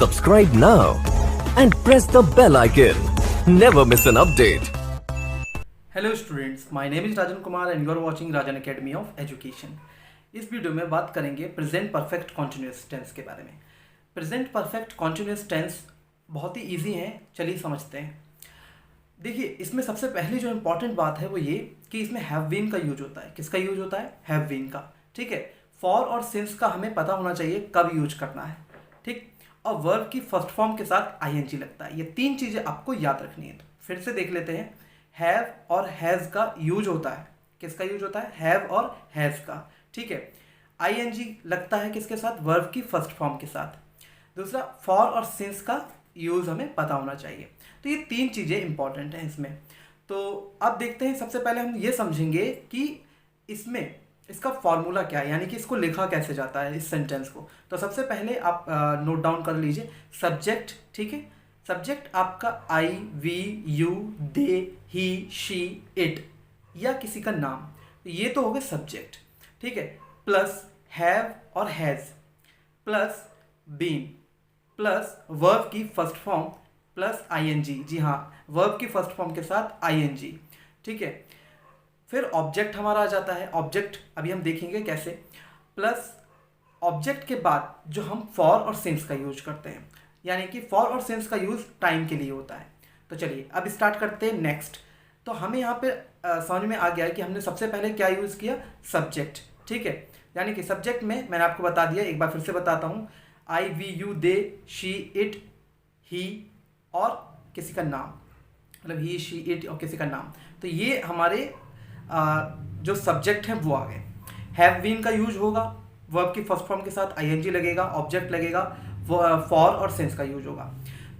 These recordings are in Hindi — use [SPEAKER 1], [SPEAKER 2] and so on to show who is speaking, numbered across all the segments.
[SPEAKER 1] Subscribe now and press the bell icon. Never miss an update.
[SPEAKER 2] Hello students, my name is Rajan Kumar and you are watching Rajan academy of education. इस वीडियो में बात करेंगे प्रेजेंट परफेक्ट कॉन्टिन्यूअस टेंस के बारे में। प्रेजेंट परफेक्ट कॉन्टिन्यूअस टेंस बहुत ही इजी है, चलिए समझते हैं। देखिए, इसमें सबसे पहली जो इम्पॉर्टेंट बात है वो ये कि इसमें हैव बीन का यूज होता है। किसका यूज होता है? हैव बीन का। ठीक है, फॉर और सिंस का हमें पता होना चाहिए कब यूज करना है। ठीक, और वर्ब की फर्स्ट फॉर्म के साथ आईएनजी लगता है। ये तीन चीज़ें आपको याद रखनी है। तो फिर से देख लेते हैं। हैव और हैज़ का यूज होता है। किसका यूज होता है? हैव और हैज़ का। ठीक है, आईएनजी लगता है किसके साथ? वर्ब की फर्स्ट फॉर्म के साथ। दूसरा, फॉर और सिंस का यूज हमें पता होना चाहिए। तो ये तीन चीज़ें इंपॉर्टेंट हैं इसमें। तो अब देखते हैं, सबसे पहले हम ये समझेंगे कि इसमें इसका फॉर्मूला क्या है, यानी कि इसको लिखा कैसे जाता है इस सेंटेंस को। तो सबसे पहले आप नोट डाउन कर लीजिए सब्जेक्ट। ठीक है, सब्जेक्ट आपका I, we, you, they, he, she, it या किसी का नाम, ये तो हो गए सब्जेक्ट। ठीक है, प्लस हैव और has plus been plus verb की फर्स्ट फॉर्म प्लस आईएनजी। जी हाँ, वर्ब की फर्स्ट फॉर्म के साथ आईएनजी। ठीक है, फिर ऑब्जेक्ट हमारा आ जाता है। ऑब्जेक्ट अभी हम देखेंगे कैसे। प्लस ऑब्जेक्ट के बाद जो हम फॉर और सिंस का यूज करते हैं, यानी कि फॉर और सिंस का यूज टाइम के लिए होता है। तो चलिए अब स्टार्ट करते हैं नेक्स्ट। तो हमें यहाँ पे समझ में आ गया है कि हमने सबसे पहले क्या यूज़ किया? सब्जेक्ट। ठीक है, यानी कि सब्जेक्ट में मैंने आपको बता दिया, एक बार फिर से बताता हूँ। I, we, you, they, she, it, he और किसी का नाम, मतलब ही, शी, इट और किसी का नाम। तो ये हमारे जो सब्जेक्ट हैं वो आ गए। हैव बीन का यूज होगा, वर्ब की फर्स्ट फॉर्म के साथ आईएनजी लगेगा, ऑब्जेक्ट लगेगा, फॉर और सिंस का यूज होगा।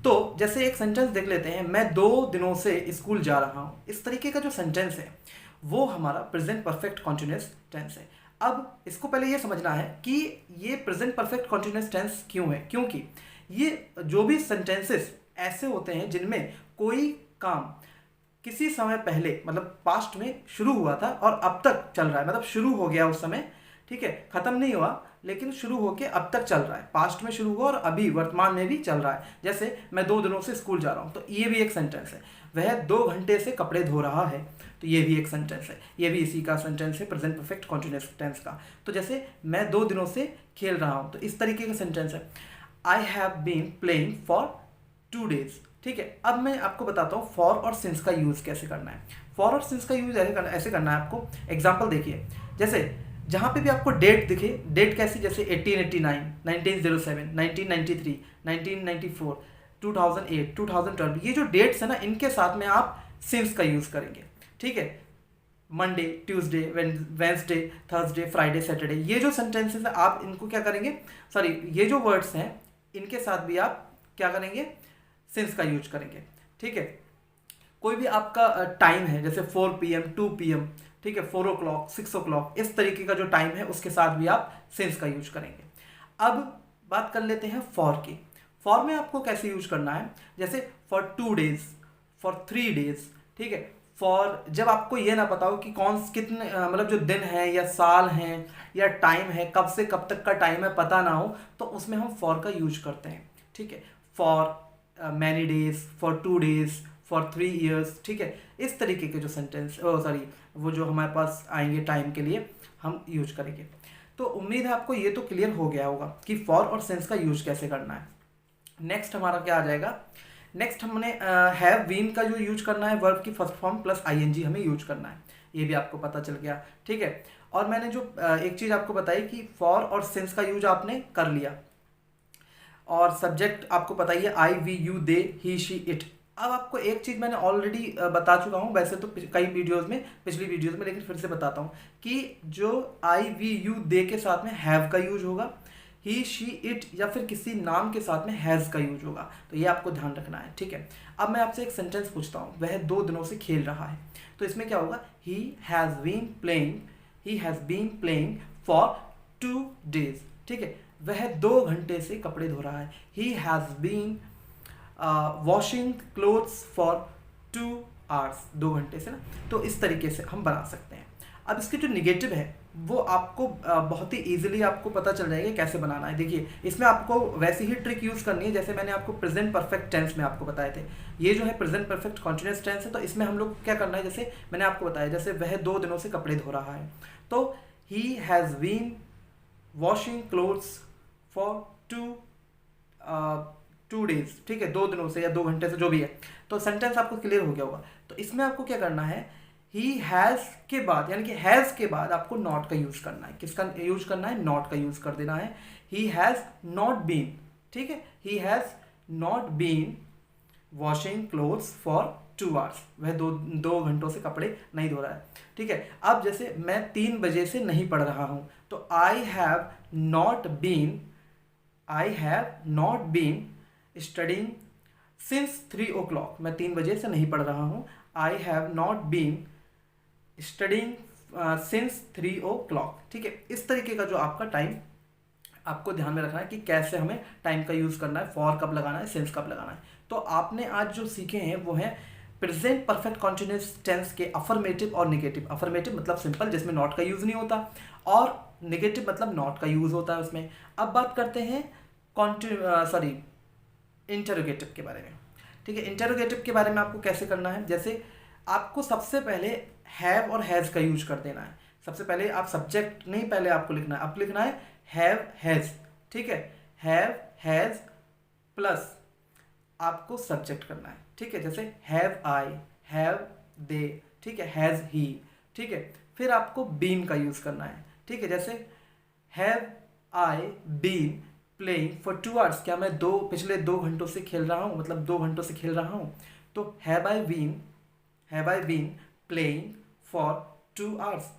[SPEAKER 2] तो जैसे एक सेंटेंस देख लेते हैं, मैं 2 दिनों से स्कूल जा रहा हूँ। इस तरीके का जो सेंटेंस है वो हमारा प्रेजेंट परफेक्ट कॉन्टिन्यूअस टेंस है। अब इसको पहले ये समझना है कि ये प्रेजेंट परफेक्ट कॉन्टिन्यूअस टेंस क्यों है। क्योंकि ये जो भी सेंटेंसेस ऐसे होते हैं जिनमें कोई काम किसी समय पहले, मतलब पास्ट में शुरू हुआ था और अब तक चल रहा है, मतलब शुरू हो गया उस समय, ठीक है, खत्म नहीं हुआ लेकिन शुरू होके अब तक चल रहा है। पास्ट में शुरू हुआ और अभी वर्तमान में भी चल रहा है। जैसे मैं 2 दिनों से स्कूल जा रहा हूँ, तो ये भी एक सेंटेंस है। वह 2 घंटे से कपड़े धो रहा है, तो ये भी एक सेंटेंस है। ये भी इसी का सेंटेंस है, प्रेजेंट परफेक्ट कॉन्टिन्यूअस टेंस का। तो जैसे मैं 2 दिनों से खेल रहा हूँ, तो इस तरीके का सेंटेंस है। I have been playing for 2 days। ठीक है, अब मैं आपको बताता हूँ फॉर और सिंस का यूज़ कैसे करना है। फॉर और सिंस का यूज़ ऐसे करना है आपको। एग्जाम्पल देखिए, जैसे जहाँ पे भी आपको डेट दिखे, डेट कैसी? जैसे 1889, 1907, 1993, 1994, 2008, 2012, ये जो डेट्स है ना, इनके साथ में आप सिंस का यूज़ करेंगे। ठीक है, Monday, Tuesday, Wednesday, Thursday, Friday, Saturday, ये जो सेंटेंसेस है आप इनको क्या करेंगे, सॉरी, ये जो वर्ड्स हैं इनके साथ भी आप क्या करेंगे? सिंस का यूज करेंगे। ठीक है, कोई भी आपका टाइम है, जैसे 4 PM, 2 PM, ठीक है, 4 o'clock, 6 o'clock, इस तरीके का जो टाइम है उसके साथ भी आप सिंस का यूज करेंगे। अब बात कर लेते हैं फॉर की। फॉर में आपको कैसे यूज करना है? जैसे फॉर 2 days, फॉर 3 days। ठीक है, फॉर जब आपको ये ना पता हो कि कितने मतलब जो दिन है या साल हैं या टाइम है, कब से कब तक का टाइम है, पता ना हो, तो उसमें हम फॉर का यूज करते हैं। ठीक है, for many days, for 2 days, for 3 years। ठीक है, इस तरीके के जो सेंटेंस वो जो हमारे पास आएंगे टाइम के लिए हम यूज करेंगे। तो उम्मीद है आपको ये तो क्लियर हो गया होगा कि फॉर और सिंस का यूज कैसे करना है। नेक्स्ट हमारा क्या आ जाएगा? नेक्स्ट हमने हैव बीन का जो यूज करना है, वर्ब की फर्स्ट फॉर्म प्लस आईएनजी हमें यूज करना है। ये भी आपको पता चल गया। ठीक है, और मैंने जो एक चीज़ आपको बताई कि फॉर और सिंस का यूज आपने कर लिया, और सब्जेक्ट आपको पता ही है, I, we, you, they, he, she, it. अब आपको एक चीज़ मैंने ऑलरेडी बता चुका हूँ वैसे तो कई वीडियोस में, पिछली वीडियोस में, लेकिन फिर से बताता हूँ कि जो आई, वी, यू, दे के साथ में हैव का यूज होगा, ही, शी, इट या फिर किसी नाम के साथ में हैज़ का यूज होगा। तो ये आपको ध्यान रखना है। ठीक है, अब मैं आपसे एक सेंटेंस पूछता हूँ, वह 2 दिनों से खेल रहा है, तो इसमें क्या होगा? He has been playing for 2 days। ठीक है, वह 2 घंटे से कपड़े धो रहा है। He has been washing clothes for 2 hours, 2 घंटे से ना। तो इस तरीके से हम बना सकते हैं। अब इसकी जो निगेटिव है वो आपको बहुत ही ईजिली आपको पता चल जाएगा कैसे बनाना है। देखिए इसमें आपको वैसी ही ट्रिक यूज़ करनी है जैसे मैंने आपको प्रेजेंट परफेक्ट टेंस में आपको बताए थे। ये जो है प्रेजेंट परफेक्ट कॉन्टिन्यूस टेंस है, तो इसमें हम लोग क्या करना है, जैसे मैंने आपको बताया जैसे वह 2 दिनों से कपड़े धो रहा है, तो he has been washing clothes for 2 days, ठीक है, 2 दिनों से या 2 घंटे से जो भी है। तो सेंटेंस आपको क्लियर हो गया होगा। तो इसमें आपको क्या करना है, ही हैज़ के बाद यानी कि हैज़ के बाद आपको नॉट का यूज़ करना है। किसका यूज करना है, नॉट का यूज़ कर देना है। ही हैज़ नॉट बीन, ठीक है, he has not been washing clothes for 2 hours, वह दो घंटों से कपड़े नहीं धो रहा है, ठीक है। अब जैसे मैं 3 बजे से नहीं पढ़ रहा हूँ, तो I have not been studying since 3 o'clock, मैं 3 बजे से नहीं पढ़ रहा हूँ। I have not been studying since 3 o'clock, ठीक है। इस तरीके का जो आपका टाइम आपको ध्यान में रखना है कि कैसे हमें टाइम का यूज़ करना है, फॉर कब लगाना है, सिंस कब लगाना है। तो आपने आज जो सीखे हैं वो हैं प्रेजेंट परफेक्ट कॉन्टिन्यूस टेंस के अफर्मेटिव और निगेटिव। अफर्मेटिव मतलब सिंपल जिसमें नॉट का यूज़ नहीं होता, और निगेटिव मतलब नॉट का यूज़ होता है उसमें। अब बात करते हैं इंटरोगेटिव के बारे में, ठीक है। इंटरोगेटिव के बारे में आपको कैसे करना है, जैसे आपको सबसे पहले हैव और हैज़ का यूज कर देना है। सबसे पहले आप सब्जेक्ट नहीं पहले आपको लिखना है, आपको लिखना है हैव हैज़, ठीक है, हैव हैज़ प्लस आपको सब्जेक्ट करना है, ठीक है, जैसे हैव आई, हैव दे, ठीक है, हैज़ ही, ठीक है। फिर आपको बीन का यूज़ करना है, ठीक है, जैसे have I been playing for 2 hours, क्या मैं पिछले 2 घंटों से खेल रहा हूँ, मतलब 2 घंटों से खेल रहा हूँ। तो have I been playing for 2 hours,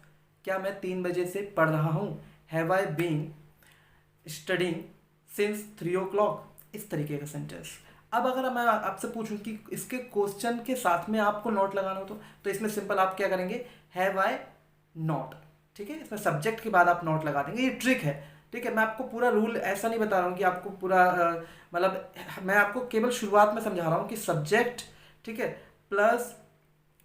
[SPEAKER 2] क्या मैं 3 बजे से पढ़ रहा हूँ। Have I been studying since 3 o'clock, इस तरीके का सेंटेंस। अब अगर मैं आपसे पूछूं कि इसके क्वेश्चन के साथ में आपको नोट लगाना हो तो इसमें सिंपल आप क्या करेंगे, हैव आई नॉट, ठीक है, इसमें सब्जेक्ट के बाद आप नोट लगा देंगे। ये ट्रिक है, ठीक है। मैं आपको पूरा रूल ऐसा नहीं बता रहा हूँ कि आपको पूरा मतलब मैं आपको केवल शुरुआत में समझा रहा हूँ कि सब्जेक्ट, ठीक है, plus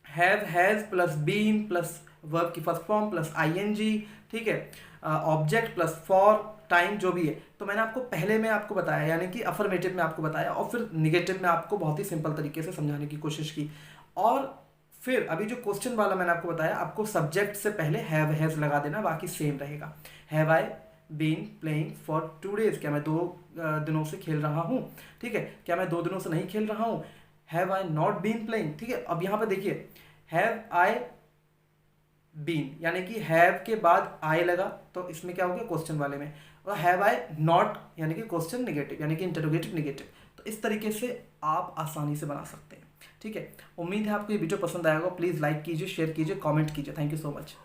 [SPEAKER 2] have has plus been plus verb की फर्स्ट फॉर्म प्लस आईएनजी, ठीक है, ऑब्जेक्ट प्लस फॉर टाइम जो भी है। तो मैंने आपको पहले में आपको बताया, यानी कि अफर्मेटिव में आपको बताया, और फिर निगेटिव में आपको बहुत ही सिंपल तरीके से समझाने की कोशिश की। और फिर अभी जो क्वेश्चन वाला मैंने आपको बताया, आपको सब्जेक्ट से पहले हैव हैज़ लगा देना, बाकी सेम रहेगा। Have I been playing for 2 days, क्या मैं 2 दिनों से खेल रहा हूँ, ठीक है, क्या मैं 2 दिनों से नहीं खेल रहा हूँ। Have I not been playing, ठीक है। अब यहाँ पे देखिए हैव आई बीन यानी कि हैव के बाद आई लगा, तो इसमें क्या हो गया क्वेश्चन वाले में, और हैव आई नॉट यानी कि क्वेश्चन निगेटिव यानी कि इंटरोगेटिव निगेटिव। तो इस तरीके से आप आसानी से बना सकते हैं, ठीक है। उम्मीद है आपको ये वीडियो पसंद आएगा। प्लीज़ लाइक कीजिए, शेयर कीजिए, कमेंट कीजिए। Thank you so much.